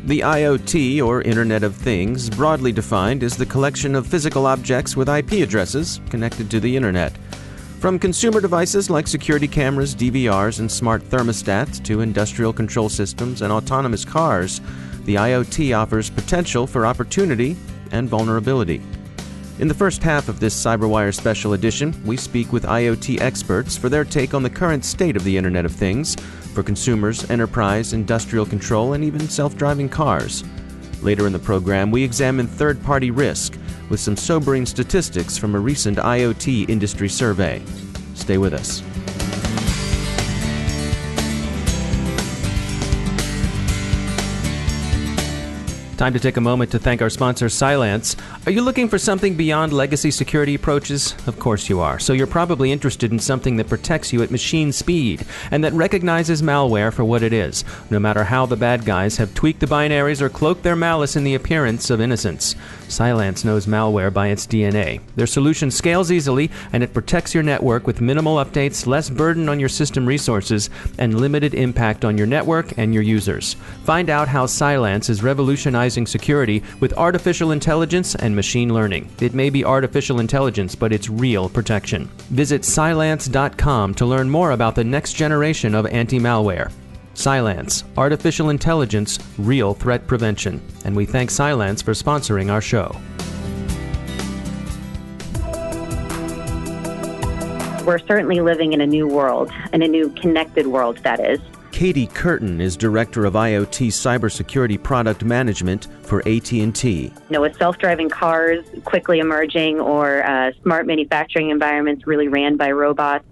The IoT, or Internet of Things, broadly defined, is the collection of physical objects with IP addresses connected to the Internet. From consumer devices like security cameras, DVRs, and smart thermostats to industrial control systems and autonomous cars, the IoT offers potential for opportunity and vulnerability. In the first half of this CyberWire Special Edition, we speak with IoT experts for their take on the current state of the Internet of Things for consumers, enterprise, industrial control, and even self-driving cars. Later in the program, we examine third-party risk with some sobering statistics from a recent IoT industry survey. Stay with us. Time to take a moment to thank our sponsor, Cylance. Are you looking for something beyond legacy security approaches? Of course you are. So you're probably interested in something that protects you at machine speed and that recognizes malware for what it is, no matter how the bad guys have tweaked the binaries or cloaked their malice in the appearance of innocence. Cylance knows malware by its DNA. Their solution scales easily, and it protects your network with minimal updates, less burden on your system resources, and limited impact on your network and your users. Find out how Cylance is revolutionizing security with artificial intelligence and machine learning. It may be artificial intelligence, but it's real protection. Visit Cylance.com to learn more about the next generation of anti-malware. Cylance, artificial intelligence, real threat prevention. And we thank Cylance for sponsoring our show. We're certainly living in a new world, in a new connected world, that is. Katie Curtin is Director of IoT Cybersecurity Product Management for AT&T. With self-driving cars quickly emerging, or smart manufacturing environments really ran by robots,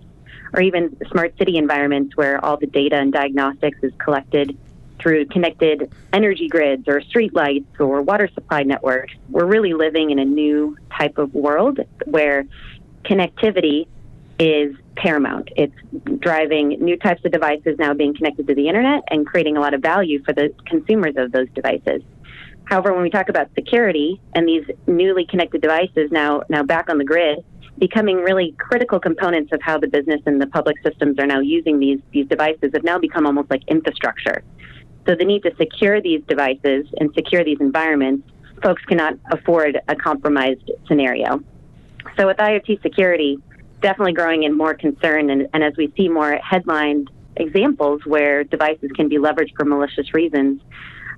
or even smart city environments where all the data and diagnostics is collected through connected energy grids or streetlights or water supply networks. We're really living in a new type of world where connectivity is paramount. It's driving new types of devices now being connected to the internet and creating a lot of value for the consumers of those devices. However, when we talk about security and these newly connected devices now back on the grid, becoming really critical components of how the business and the public systems are now using these devices have now become almost like infrastructure. So the need to secure these devices and secure these environments, folks cannot afford a compromised scenario. So with IoT security, definitely growing in more concern, and as we see more headlined examples where devices can be leveraged for malicious reasons,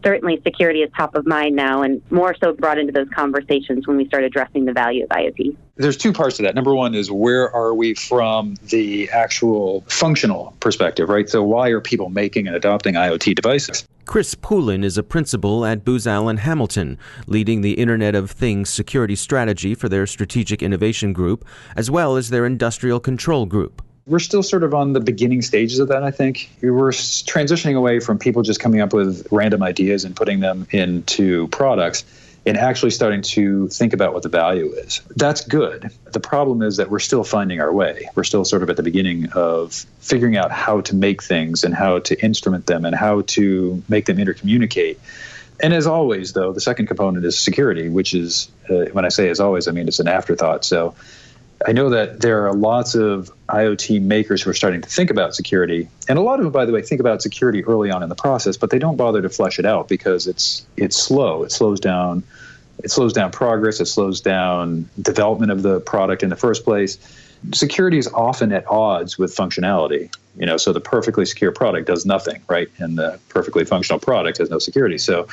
certainly security is top of mind now, and more so brought into those conversations when we start addressing the value of IoT. There's two parts to that. Number one is, where are we from the actual functional perspective, right? So why are people making and adopting IoT devices? Chris Poulin is a principal at Booz Allen Hamilton, leading the Internet of Things security strategy for their strategic innovation group, as well as their industrial control group. We're still sort of on the beginning stages of that, I think. We're transitioning away from people just coming up with random ideas and putting them into products and actually starting to think about what the value is. That's good. The problem is that we're still finding our way. We're still sort of at the beginning of figuring out how to make things and how to instrument them and how to make them intercommunicate. And as always, though, the second component is security, which is, when I say as always, I mean it's an afterthought. So I know that there are lots of IoT makers who are starting to think about security. And a lot of them, by the way, think about security early on in the process, but they don't bother to flesh it out because it's slow. It slows down progress. It slows down development of the product in the first place. Security is often at odds with functionality. So the perfectly secure product does nothing, right? And the perfectly functional product has no security. So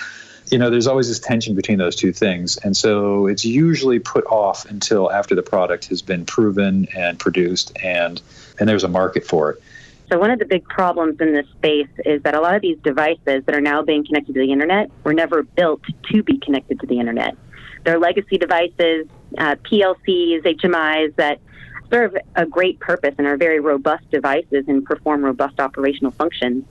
there's always this tension between those two things. And so it's usually put off until after the product has been proven and produced and there's a market for it. So one of the big problems in this space is that a lot of these devices that are now being connected to the internet were never built to be connected to the internet. They're legacy devices, PLCs, HMIs that serve a great purpose and are very robust devices and perform robust operational functions.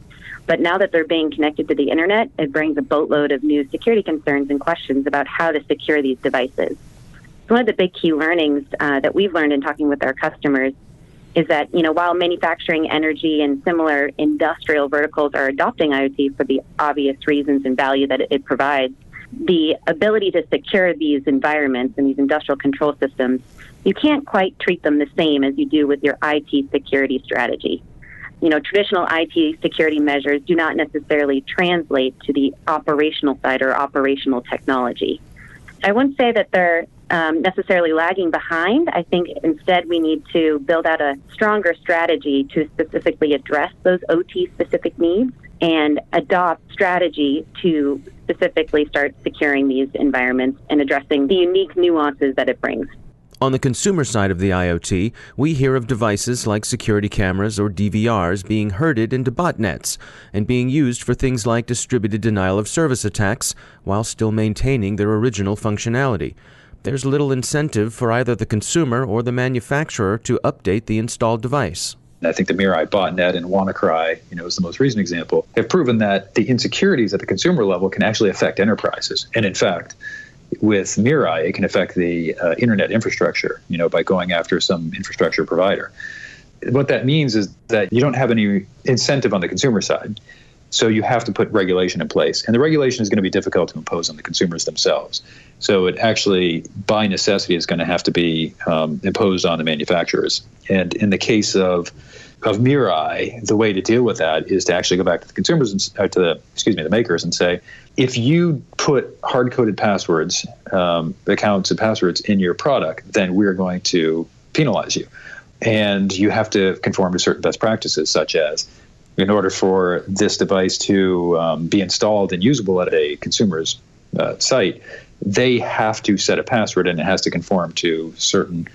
But now that they're being connected to the internet, it brings a boatload of new security concerns and questions about how to secure these devices. So one of the big key learnings that we've learned in talking with our customers is that, while manufacturing, energy, and similar industrial verticals are adopting IoT for the obvious reasons and value that it provides, the ability to secure these environments and these industrial control systems, you can't quite treat them the same as you do with your IT security strategy. traditional IT security measures do not necessarily translate to the operational side or operational technology. I wouldn't say that they're necessarily lagging behind. I think instead we need to build out a stronger strategy to specifically address those OT-specific needs and adopt strategy to specifically start securing these environments and addressing the unique nuances that it brings. On the consumer side of the IoT, we hear of devices like security cameras or DVRs being herded into botnets and being used for things like distributed denial of service attacks while still maintaining their original functionality. There's little incentive for either the consumer or the manufacturer to update the installed device. I think the Mirai botnet and WannaCry, is the most recent example, have proven that the insecurities at the consumer level can actually affect enterprises. And in fact, with Mirai, it can affect the internet infrastructure, by going after some infrastructure provider. What that means is that you don't have any incentive on the consumer side. So you have to put regulation in place. And the regulation is going to be difficult to impose on the consumers themselves. So it actually, by necessity, is going to have to be imposed on the manufacturers. And in the case of Mirai, the way to deal with that is to actually go back to the consumers, the makers, and say, if you put hard-coded passwords, accounts and passwords in your product, then we're going to penalize you. And you have to conform to certain best practices, such as, in order for this device to be installed and usable at a consumer's site, they have to set a password and it has to conform to certain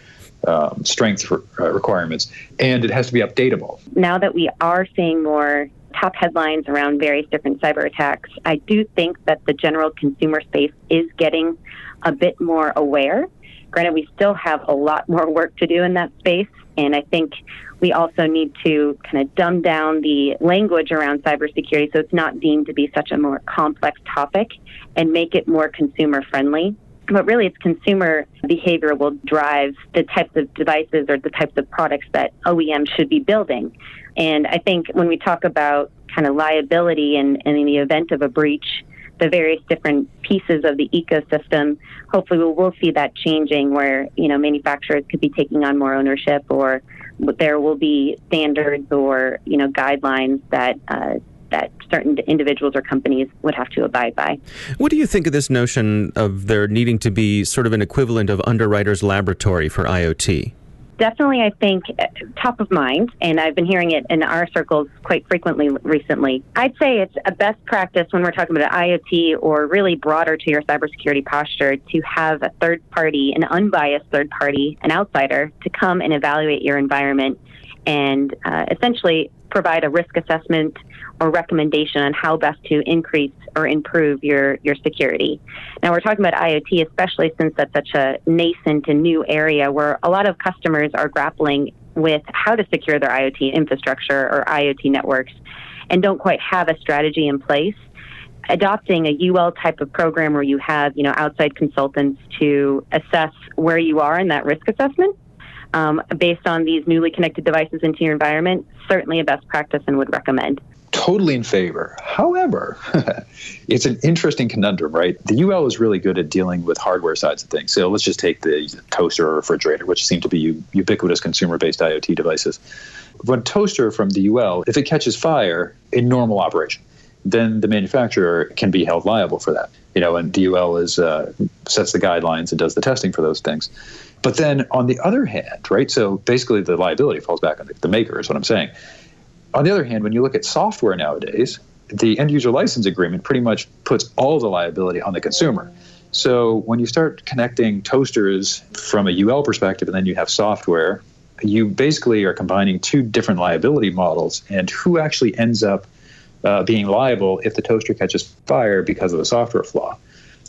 strength requirements, and it has to be updatable. Now that we are seeing more top headlines around various different cyber attacks, I do think that the general consumer space is getting a bit more aware. Granted, we still have a lot more work to do in that space, and I think we also need to kind of dumb down the language around cybersecurity so it's not deemed to be such a more complex topic and make it more consumer-friendly. But really, it's consumer behavior will drive the types of devices or the types of products that OEMs should be building. And I think when we talk about kind of liability and in the event of a breach, the various different pieces of the ecosystem, hopefully we'll see that changing where, manufacturers could be taking on more ownership, or there will be standards or, guidelines that certain individuals or companies would have to abide by. What do you think of this notion of there needing to be sort of an equivalent of underwriter's laboratory for IoT? Definitely, I think, top of mind, and I've been hearing it in our circles quite frequently recently. I'd say it's a best practice when we're talking about IoT or really broader to your cybersecurity posture to have a third party, an unbiased third party, an outsider, to come and evaluate your environment and essentially provide a risk assessment or recommendation on how best to increase or improve your security. Now, we're talking about IoT, especially since that's such a nascent and new area where a lot of customers are grappling with how to secure their IoT infrastructure or IoT networks and don't quite have a strategy in place. Adopting a UL type of program where you have, outside consultants to assess where you are in that risk assessment based on these newly connected devices into your environment, certainly a best practice and would recommend. Totally in favor. However, it's an interesting conundrum, right? The UL is really good at dealing with hardware sides of things. So let's just take the toaster or refrigerator, which seem to be ubiquitous consumer-based IoT devices. When toaster from the UL, if it catches fire in normal operation, then the manufacturer can be held liable for that. And the UL sets the guidelines and does the testing for those things. But then on the other hand, right, so basically the liability falls back on the maker is what I'm saying. On the other hand, when you look at software nowadays, the end user license agreement pretty much puts all the liability on the consumer. So when you start connecting toasters from a UL perspective and then you have software, you basically are combining two different liability models, and who actually ends up being liable if the toaster catches fire because of a software flaw.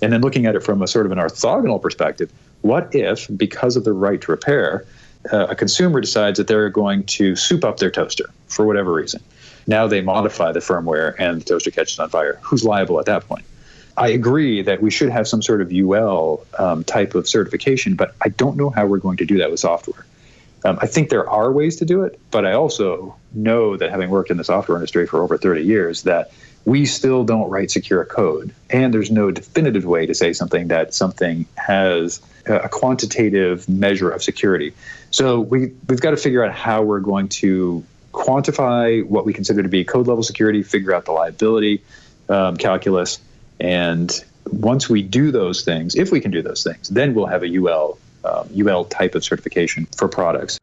And then looking at it from a sort of an orthogonal perspective, what if, because of the right to repair, a consumer decides that they're going to soup up their toaster for whatever reason? Now they modify the firmware and the toaster catches on fire. Who's liable at that point? I agree that we should have some sort of UL type of certification, but I don't know how we're going to do that with software. I think there are ways to do it, but I also know that having worked in the software industry for over 30 years, that we still don't write secure code. And there's no definitive way to say that something has a quantitative measure of security. So we've got to figure out how we're going to quantify what we consider to be code level security, figure out the liability calculus, and once we do those things, if we can do those things, then we'll have a UL type of certification for products.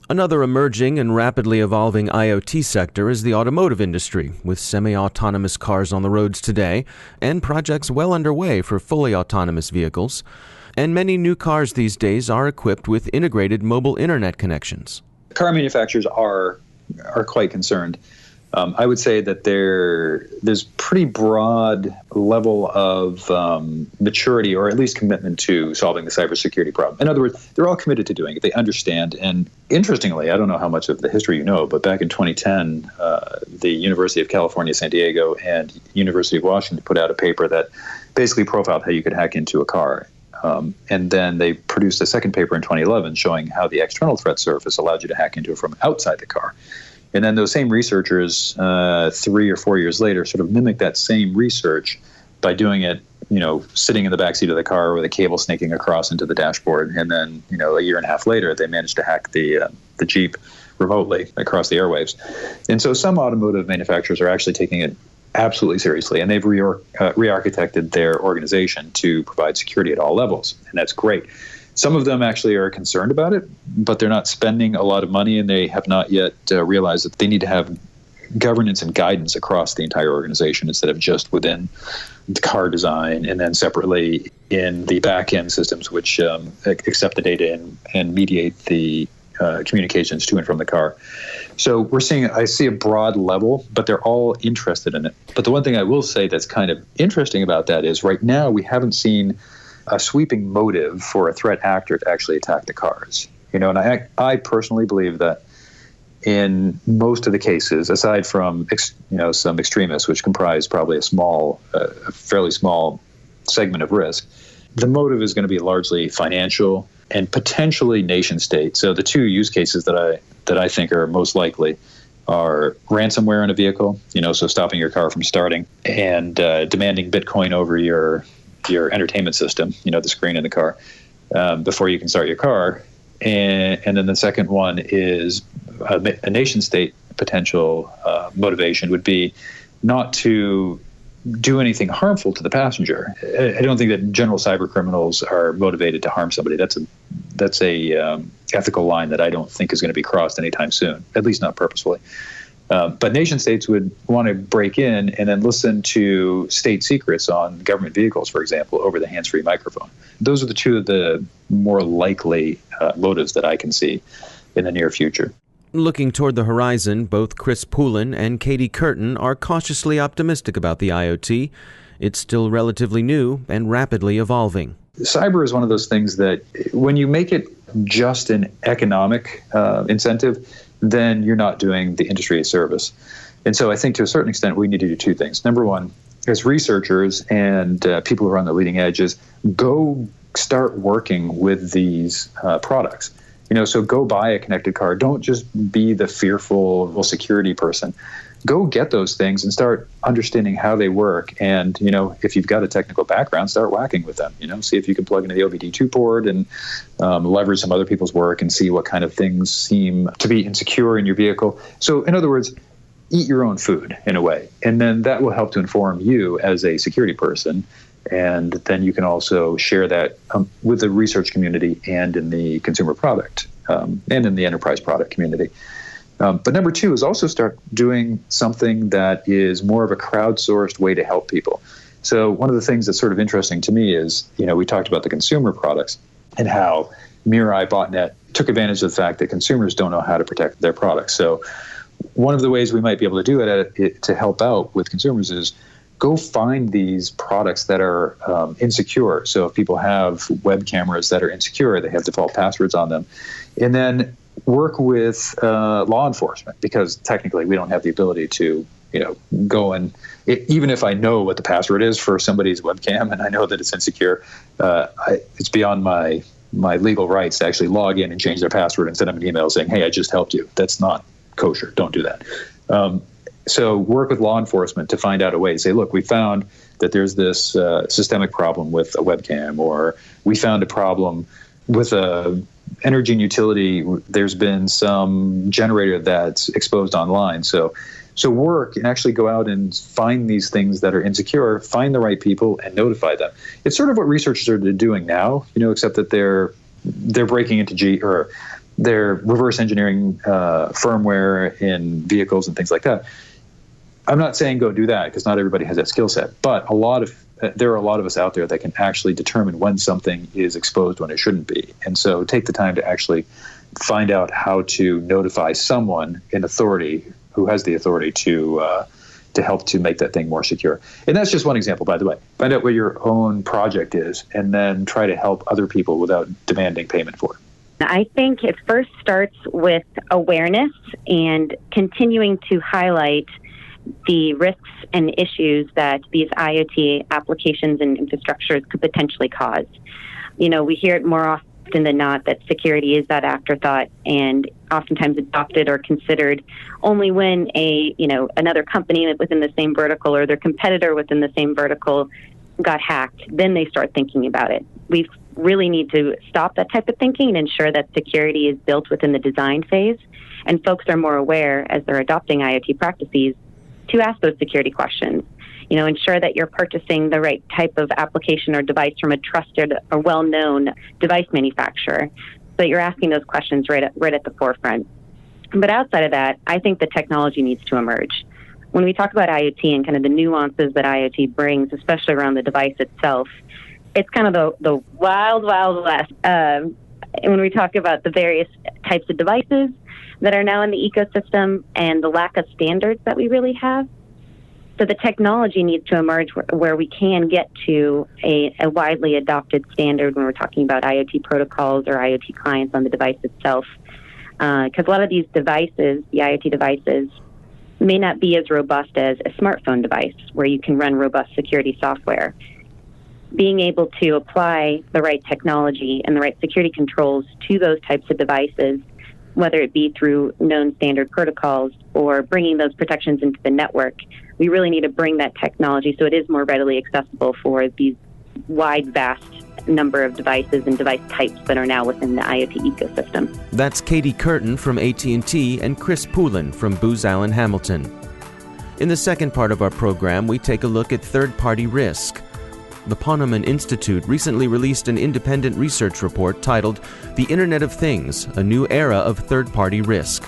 Another emerging and rapidly evolving IoT sector is the automotive industry, with semi-autonomous cars on the roads today and projects well underway for fully autonomous vehicles. And many new cars these days are equipped with integrated mobile internet connections. Car manufacturers are quite concerned. I would say that there's pretty broad level of maturity, or at least commitment to solving the cybersecurity problem. In other words, they're all committed to doing it. They understand. And interestingly, I don't know how much of the history you know, but back in 2010, the University of California, San Diego, and University of Washington put out a paper that basically profiled how you could hack into a car. And then they produced a second paper in 2011 showing how the external threat surface allowed you to hack into it from outside the car. And then those same researchers, 3 or 4 years later, sort of mimicked that same research by doing it, sitting in the backseat of the car with a cable snaking across into the dashboard. And then, a year and a half later, they managed to hack the Jeep remotely across the airwaves. And so some automotive manufacturers are actually taking it absolutely seriously, and they've re-architected their organization to provide security at all levels, and that's great. Some of them actually are concerned about it, but they're not spending a lot of money, and they have not yet realized that they need to have governance and guidance across the entire organization instead of just within the car design and then separately in the back-end systems which accept the data and mediate the communications to and from the car. So I see a broad level, but they're all interested in it. But the one thing I will say that's kind of interesting about that is right now we haven't seen a sweeping motive for a threat actor to actually attack the cars. And I personally believe that in most of the cases, aside from some extremists, which comprise probably a fairly small segment of risk, the motive is going to be largely financial and potentially nation state. So the two use cases that I think are most likely are ransomware in a vehicle, so stopping your car from starting, and demanding Bitcoin over your entertainment system, the screen in the car, before you can start your car. And then the second one is a nation state potential motivation would be not to do anything harmful to the passenger. I don't think that general cyber criminals are motivated to harm somebody. That's a ethical line that I don't think is going to be crossed anytime soon, at least not purposefully. But nation states would want to break in and then listen to state secrets on government vehicles, for example, over the hands-free microphone. Those are the two of the more likely motives that I can see in the near future. Looking toward the horizon, both Chris Poulin and Katie Curtin are cautiously optimistic about the IoT. It's still relatively new and rapidly evolving. Cyber is one of those things that when you make it just an economic incentive, then you're not doing the industry a service. And so I think to a certain extent, we need to do two things. Number one, as researchers and people who are on the leading edges, go start working with these products. So go buy a connected car. Don't just be the fearful security person. Go get those things and start understanding how they work. And, if you've got a technical background, start whacking with them. See if you can plug into the OBD2 port and leverage some other people's work and see what kind of things seem to be insecure in your vehicle. So, in other words, eat your own food in a way. And then that will help to inform you as a security person. And then you can also share that with the research community and in the consumer product and in the enterprise product community. But number two is also start doing something that is more of a crowdsourced way to help people. So one of the things that's sort of interesting to me is, we talked about the consumer products and how Mirai Botnet took advantage of the fact that consumers don't know how to protect their products. So one of the ways we might be able to do it to help out with consumers is go find these products that are insecure. So if people have web cameras that are insecure, they have default passwords on them. And then work with law enforcement, because technically we don't have the ability to, go and even if I know what the password is for somebody's webcam and I know that it's insecure, it's beyond my legal rights to actually log in and change their password and send them an email saying, hey, I just helped you. That's not kosher. Don't do that. So work with law enforcement to find out a way to say, look, we found that there's this systemic problem with a webcam, or we found a problem with a energy and utility, there's been some generator that's exposed online. So work and actually go out and find these things that are insecure, find the right people, and notify them. It's sort of what researchers are doing now, except that they're breaking into they're reverse engineering firmware in vehicles and things like that. I'm not saying go do that, because not everybody has that skill set, but there are a lot of us out there that can actually determine when something is exposed, when it shouldn't be. And so take the time to actually find out how to notify someone in authority who has the authority to help to make that thing more secure. And that's just one example, by the way. Find out what your own project is, and then try to help other people without demanding payment for it. I think it first starts with awareness and continuing to highlight the risks and issues that these IoT applications and infrastructures could potentially cause. We hear it more often than not that security is that afterthought, and oftentimes adopted or considered only when another company within the same vertical or their competitor within the same vertical got hacked. Then they start thinking about it. We really need to stop that type of thinking and ensure that security is built within the design phase, and folks are more aware as they're adopting IoT practices to ask those security questions. Ensure that you're purchasing the right type of application or device from a trusted or well-known device manufacturer, so that you're asking those questions right at the forefront. But outside of that, I think the technology needs to emerge. When we talk about IoT and kind of the nuances that IoT brings, especially around the device itself, it's kind of the wild, wild west. And when we talk about the various types of devices that are now in the ecosystem and the lack of standards that we really have, so the technology needs to emerge where we can get to a widely adopted standard when we're talking about IoT protocols or IoT clients on the device itself. Because a lot of these devices, the IoT devices, may not be as robust as a smartphone device where you can run robust security software. Being able to apply the right technology and the right security controls to those types of devices, whether it be through known standard protocols or bringing those protections into the network, we really need to bring that technology so it is more readily accessible for these wide, vast number of devices and device types that are now within the IoT ecosystem. That's Katie Curtin from AT&T and Chris Poulin from Booz Allen Hamilton. In the second part of our program, we take a look at third-party risk. The Ponemon Institute recently released an independent research report titled The Internet of Things, A New Era of Third-Party Risk.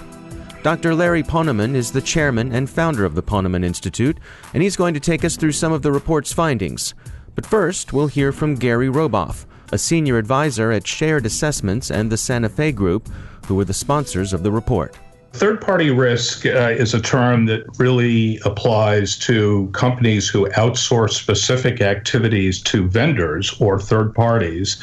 Dr. Larry Ponemon is the chairman and founder of the Ponemon Institute, and he's going to take us through some of the report's findings. But first, we'll hear from Gary Roboff, a senior advisor at Shared Assessments and the Santa Fe Group, who were the sponsors of the report. Third-party risk is a term that really applies to companies who outsource specific activities to vendors or third parties.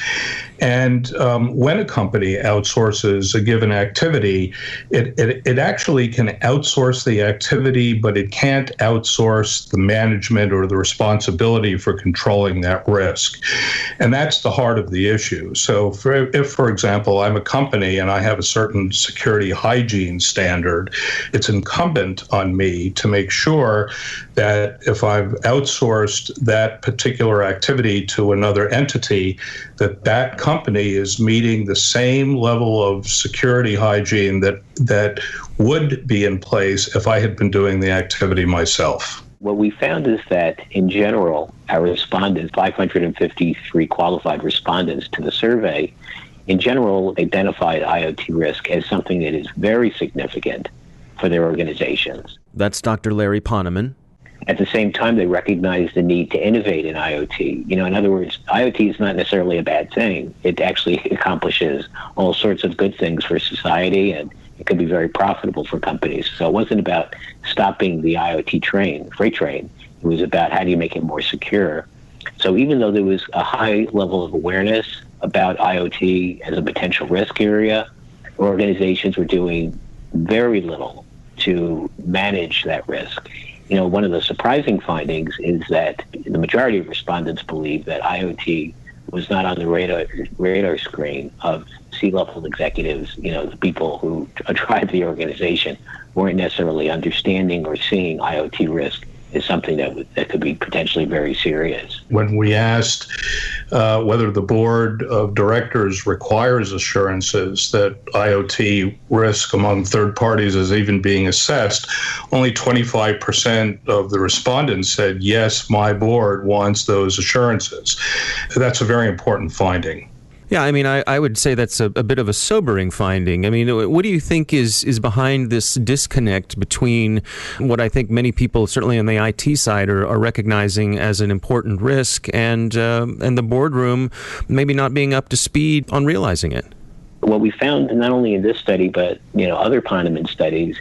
And when a company outsources a given activity, it actually can outsource the activity, but it can't outsource the management or the responsibility for controlling that risk. And that's the heart of the issue. So if, for example, I'm a company and I have a certain security hygiene standard, it's incumbent on me to make sure that if I've outsourced that particular activity to another entity, that company is meeting the same level of security hygiene that would be in place if I had been doing the activity myself. What we found is that, in general, our respondents, 553 qualified respondents to the survey, in general, identified IoT risk as something that is very significant for their organizations. That's Dr. Larry Ponemon. At the same time, they recognize the need to innovate in IoT. In other words, IoT is not necessarily a bad thing. It actually accomplishes all sorts of good things for society, and it could be very profitable for companies. So it wasn't about stopping the IoT freight train. It was about how do you make it more secure. So even though there was a high level of awareness about IoT as a potential risk area, organizations were doing very little to manage that risk. One of the surprising findings is that the majority of respondents believe that IoT was not on the radar screen of C-level executives. The people who drive the organization weren't necessarily understanding or seeing IoT risk is something that could be potentially very serious. When we asked whether the board of directors requires assurances that IoT risk among third parties is even being assessed, only 25% of the respondents said, yes, my board wants those assurances. That's a very important finding. Yeah, I mean, I would say that's a bit of a sobering finding. I mean, what do you think is behind this disconnect between what I think many people, certainly on the IT side, are recognizing as an important risk and the boardroom maybe not being up to speed on realizing it? What we found, not only in this study, but other Ponemon studies,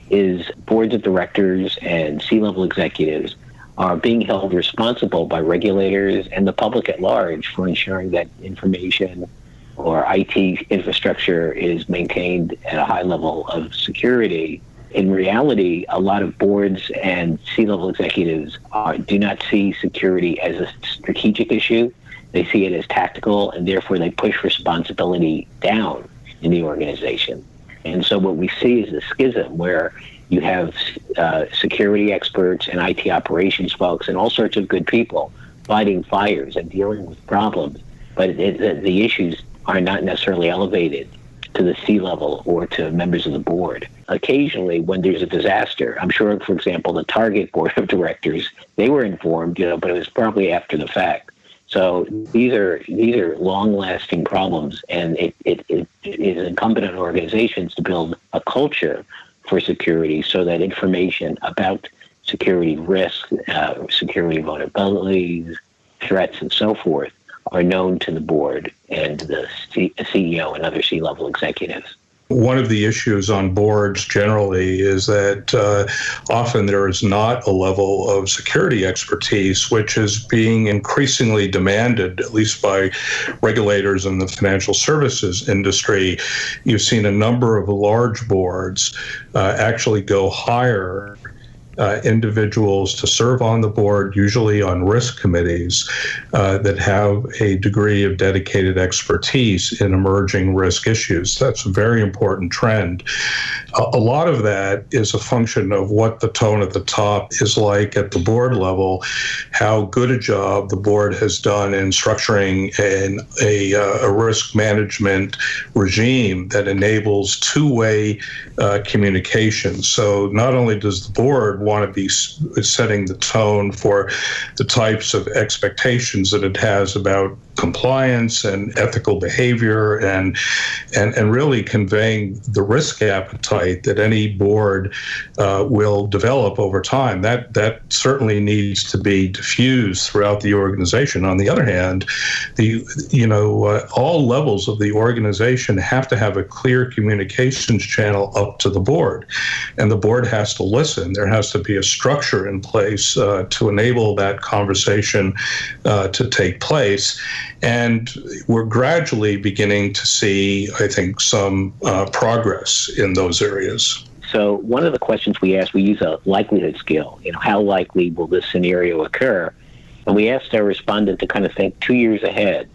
is boards of directors and C-level executives are being held responsible by regulators and the public at large for ensuring that information or IT infrastructure is maintained at a high level of security. In reality, a lot of boards and C-level executives do not see security as a strategic issue. They see it as tactical, and therefore they push responsibility down in the organization. And so what we see is a schism where you have security experts and IT operations folks and all sorts of good people fighting fires and dealing with problems, but the issues are not necessarily elevated to the C-level or to members of the board. Occasionally, when there's a disaster, I'm sure, for example, the Target board of directors, they were informed, but it was probably after the fact. So these are long-lasting problems, and it is incumbent on organizations to build a culture for security so that information about security risks, security vulnerabilities, threats, and so forth are known to the board and the CEO and other C-level executives. One of the issues on boards generally is that often there is not a level of security expertise, which is being increasingly demanded, at least by regulators in the financial services industry. You've seen a number of large boards actually go hire individuals to serve on the board, usually on risk committees, that have a degree of dedicated expertise in emerging risk issues. That's a very important trend. A lot of that is a function of what the tone at the top is like at the board level, how good a job the board has done in structuring a risk management regime that enables two-way communication. So not only does the board want to be setting the tone for the types of expectations that it has about compliance and ethical behavior and really conveying the risk appetite that any board will develop over time. That certainly needs to be diffused throughout the organization. On the other hand, all levels of the organization have to have a clear communications channel up to the board, and the board has to listen. There has to be a structure in place to enable that conversation to take place. And we're gradually beginning to see, I think, some progress in those areas. So one of the questions we asked, we use a likelihood scale. How likely will this scenario occur? And we asked our respondent to kind of think 2 years ahead,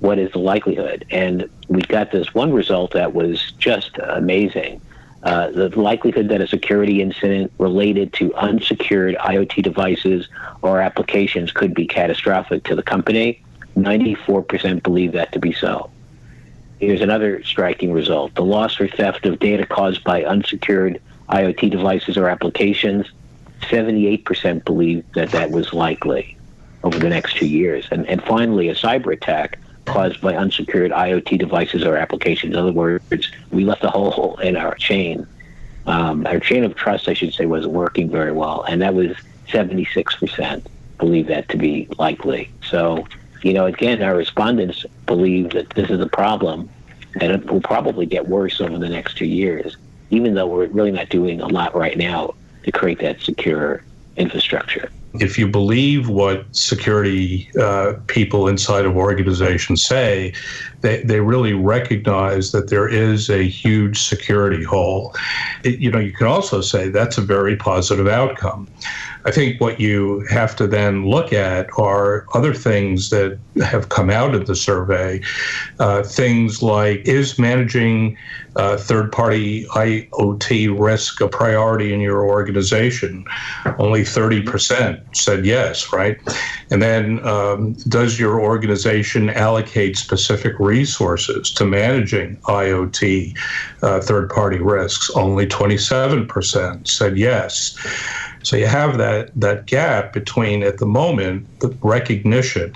what is the likelihood? And we got this one result that was just amazing. The likelihood that a security incident related to unsecured IoT devices or applications could be catastrophic to the company, 94% believe that to be so. Here's another striking result. The loss or theft of data caused by unsecured IoT devices or applications, 78% believe that was likely over the next 2 years. And finally, a cyber attack caused by unsecured IoT devices or applications. In other words, we left a hole in our chain. Our chain of trust, I should say, wasn't working very well, and that was 76% believe that to be likely. So, again, our respondents believe that this is a problem, and it will probably get worse over the next 2 years, even though we're really not doing a lot right now to create that secure infrastructure. If you believe what security people inside of organizations say, they really recognize that there is a huge security hole. You can also say that's a very positive outcome. I think what you have to then look at are other things that have come out of the survey. Things like, is managing third-party IoT risk a priority in your organization? Only 30% said yes, right? And then does your organization allocate specific resources to managing IoT third-party risks? Only 27% said yes. So you have that gap between, at the moment, the recognition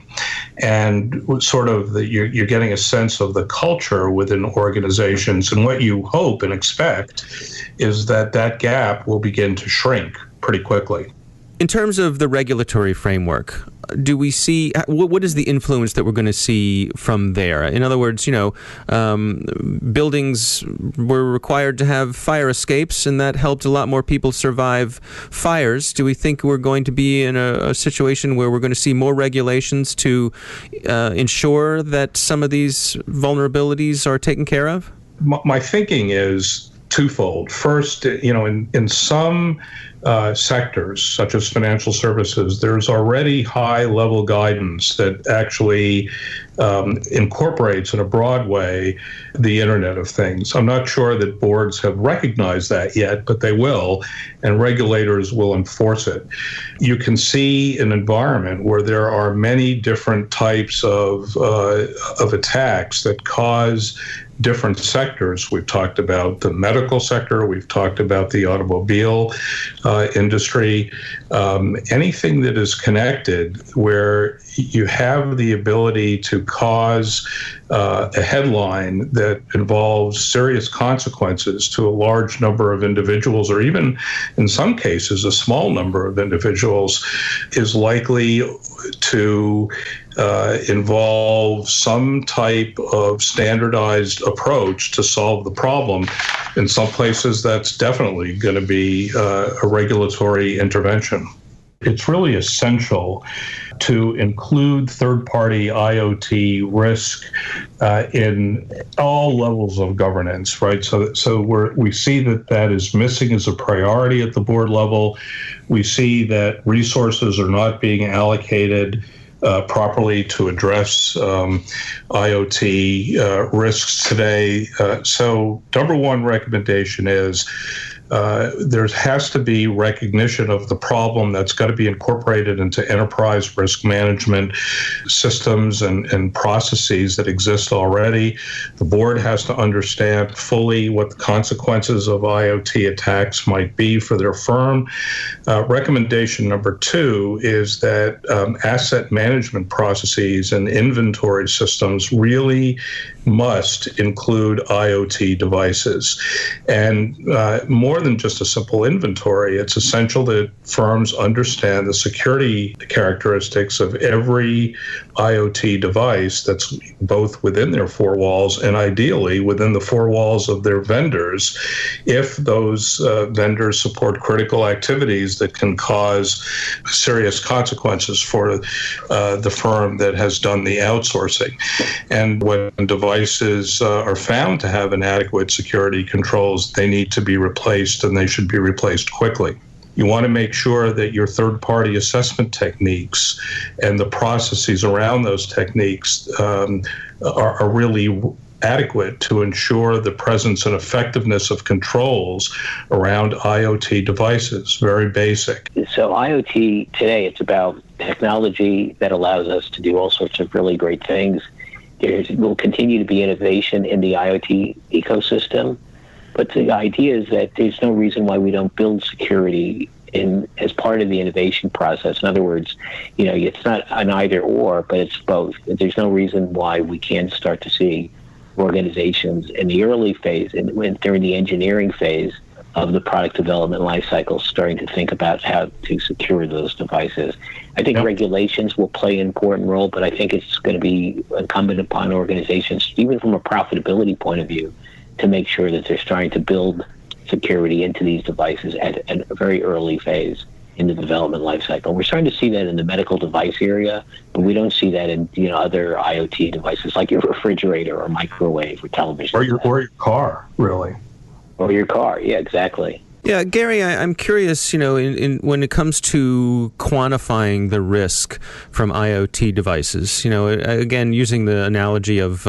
and sort of you're getting a sense of the culture within organizations. And what you hope and expect is that gap will begin to shrink pretty quickly. In terms of the regulatory framework, do we see, what is the influence that we're going to see from there? In other words, buildings were required to have fire escapes, and that helped a lot more people survive fires. Do we think we're going to be in a situation where we're going to see more regulations to ensure that some of these vulnerabilities are taken care of? My thinking is twofold. First, in some sectors, such as financial services, there's already high-level guidance that actually incorporates in a broad way the Internet of Things. I'm not sure that boards have recognized that yet, but they will, and regulators will enforce it. You can see an environment where there are many different types of attacks that cause different sectors. We've talked about the medical sector, we've talked about the automobile industry, anything that is connected where you have the ability to cause a headline that involves serious consequences to a large number of individuals, or even in some cases a small number of individuals, is likely to involve some type of standardized approach to solve the problem. In some places, that's definitely going to be a regulatory intervention. It's really essential to include third-party IoT risk in all levels of governance, right? So we see that is missing as a priority at the board level. We see that resources are not being allocated properly to address IoT risks today. So number one recommendation is there has to be recognition of the problem that's got to be incorporated into enterprise risk management systems and processes that exist already. The board has to understand fully what the consequences of IoT attacks might be for their firm. Recommendation number two is that asset management processes and inventory systems really must include IoT devices. And more than just a simple inventory, it's essential that firms understand the security characteristics of every IoT device that's both within their four walls and ideally within the four walls of their vendors, if those vendors support critical activities that can cause serious consequences for the firm that has done the outsourcing. And when devices are found to have inadequate security controls, they need to be replaced, and they should be replaced quickly. You want to make sure that your third-party assessment techniques and the processes around those techniques are really adequate to ensure the presence and effectiveness of controls around IoT devices. Very basic. So IoT today, it's about technology that allows us to do all sorts of really great things. There will continue to be innovation in the IoT ecosystem, but the idea is that there's no reason why we don't build security as part of the innovation process. In other words, it's not an either or, but it's both. There's no reason why we can't start to see organizations in the early phase and during the engineering phase of the product development lifecycle starting to think about how to secure those devices. I think regulations will play an important role, but I think it's going to be incumbent upon organizations, even from a profitability point of view, to make sure that they're starting to build security into these devices at a very early phase in the development lifecycle. We're starting to see that in the medical device area, but we don't see that in other IoT devices like your refrigerator or microwave or television. Or your car, really. Or your car, yeah, exactly. Yeah, Gary, I'm curious, when it comes to quantifying the risk from IoT devices, again, using the analogy of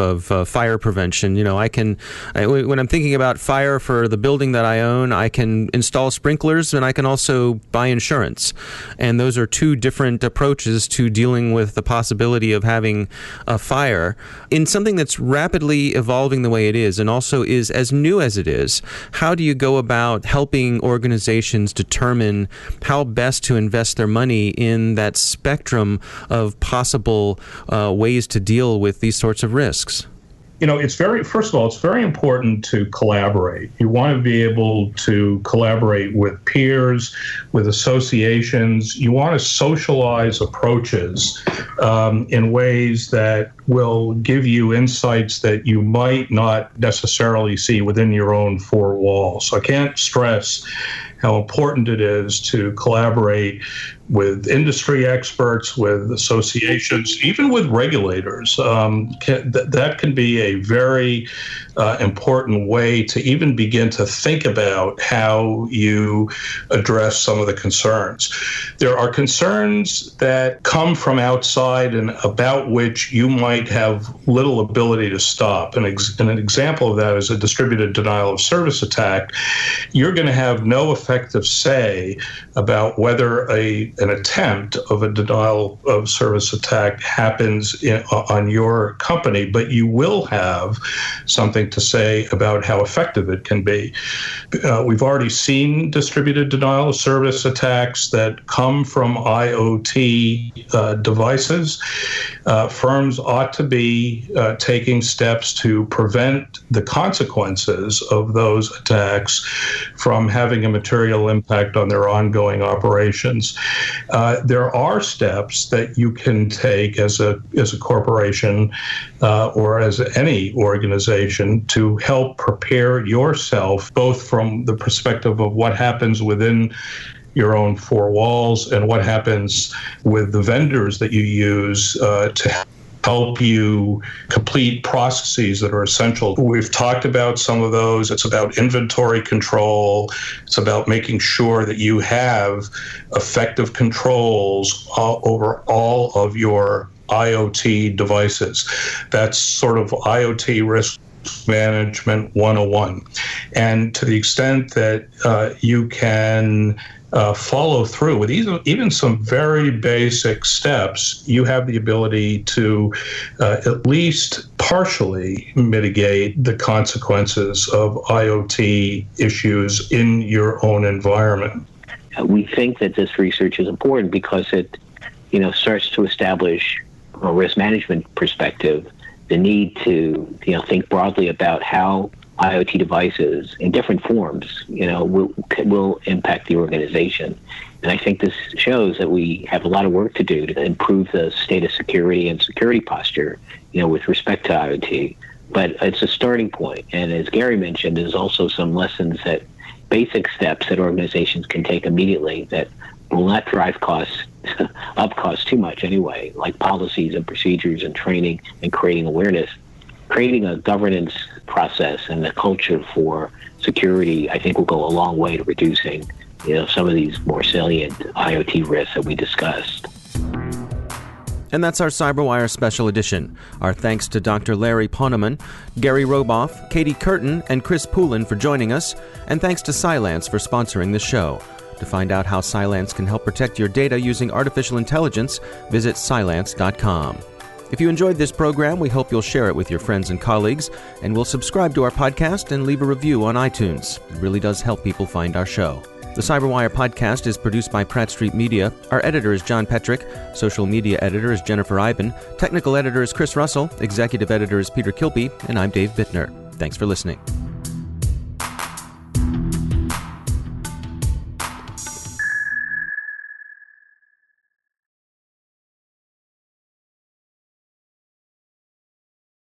fire prevention, when I'm thinking about fire for the building that I own, I can install sprinklers and I can also buy insurance. And those are two different approaches to dealing with the possibility of having a fire. In something that's rapidly evolving the way it is and also is as new as it is, how do you go about helping organizations determine how best to invest their money in that spectrum of possible ways to deal with these sorts of risks? First of all, it's very important to collaborate. You want to be able to collaborate with peers, with associations. You want to socialize approaches in ways that will give you insights that you might not necessarily see within your own four walls. So I can't stress how important it is to collaborate with industry experts, with associations, even with regulators. That can be a very important way to even begin to think about how you address some of the concerns. There are concerns that come from outside and about which you might have little ability to stop. And an example of that is a distributed denial of service attack. You're going to have no effective say about whether an attempt of a denial of service attack happens on your company, but you will have something to say about how effective it can be. We've already seen distributed denial of service attacks that come from IoT devices. Firms ought to be taking steps to prevent the consequences of those attacks from having a material impact on their ongoing operations. There are steps that you can take as a corporation or as any organization to help prepare yourself, both from the perspective of what happens within your own four walls and what happens with the vendors that you use to help you complete processes that are essential. We've talked about some of those. It's about inventory control. It's about making sure that you have effective controls over all of your IoT devices. That's sort of IoT risk management 101. And to the extent that you can follow through with even some very basic steps, you have the ability to at least partially mitigate the consequences of IoT issues in your own environment. We think that this research is important because it, starts to establish, from a risk management perspective, the need to, think broadly about how IoT devices in different forms, will impact the organization. And I think this shows that we have a lot of work to do to improve the state of security and security posture, with respect to IoT. But it's a starting point. And as Gary mentioned, there's also some lessons that basic steps that organizations can take immediately that will not drive costs too much anyway, like policies and procedures and training and creating awareness. Creating a governance process and a culture for security, I think, will go a long way to reducing, some of these more salient IoT risks that we discussed. And that's our CyberWire Special Edition. Our thanks to Dr. Larry Poneman, Gary Roboff, Katie Curtin, and Chris Poulin for joining us, and thanks to Cylance for sponsoring the show. To find out how Cylance can help protect your data using artificial intelligence, visit Cylance.com. If you enjoyed this program, we hope you'll share it with your friends and colleagues, and we'll subscribe to our podcast and leave a review on iTunes. It really does help people find our show. The CyberWire podcast is produced by Pratt Street Media. Our editor is John Petrick. Social media editor is Jennifer Iben. Technical editor is Chris Russell. Executive editor is Peter Kilpe. And I'm Dave Bittner. Thanks for listening.